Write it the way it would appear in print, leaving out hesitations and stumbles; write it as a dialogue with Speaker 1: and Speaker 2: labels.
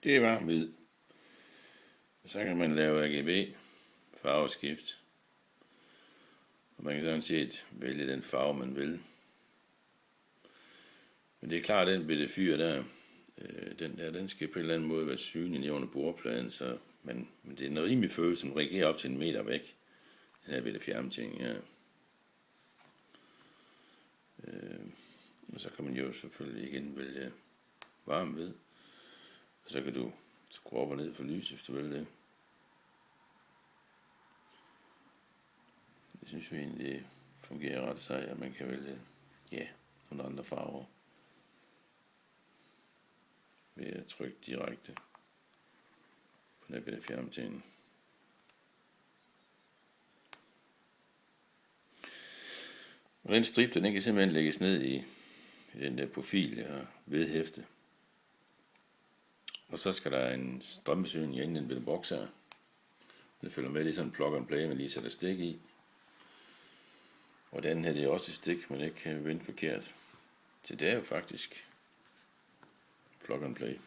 Speaker 1: Det er varm hvid. Så kan man lave RGB, farveskift. Og man kan sådan set vælge den farve, man vil. Men det er klart, at den bitte fyr der, den skal på en eller anden måde være synlig under bordpladen, men det er en rimelig følelse, som reagerer op til 1 meter væk. Den her bitte fjernting, ja. Og så kan man jo selvfølgelig igen vælge varm hvid. Og så kan du skrue op og ned for lys, hvis du vil det. Jeg synes jo egentlig, det fungerer ret sejt, at man kan vælge nogle andre farver ved at trykke direkte på den bitte fjernbetjening. Og den strip, den kan simpelthen lægges ned i den der profil, jeg har vedhæftet. Og så skal der en strømforsyning i den bitte boks her. Den følger med, det er sådan en plug and play, man lige sætter stik i. Og den her, det er også et stik, man ikke kan vende forkert. Så det er jo faktisk plug and play.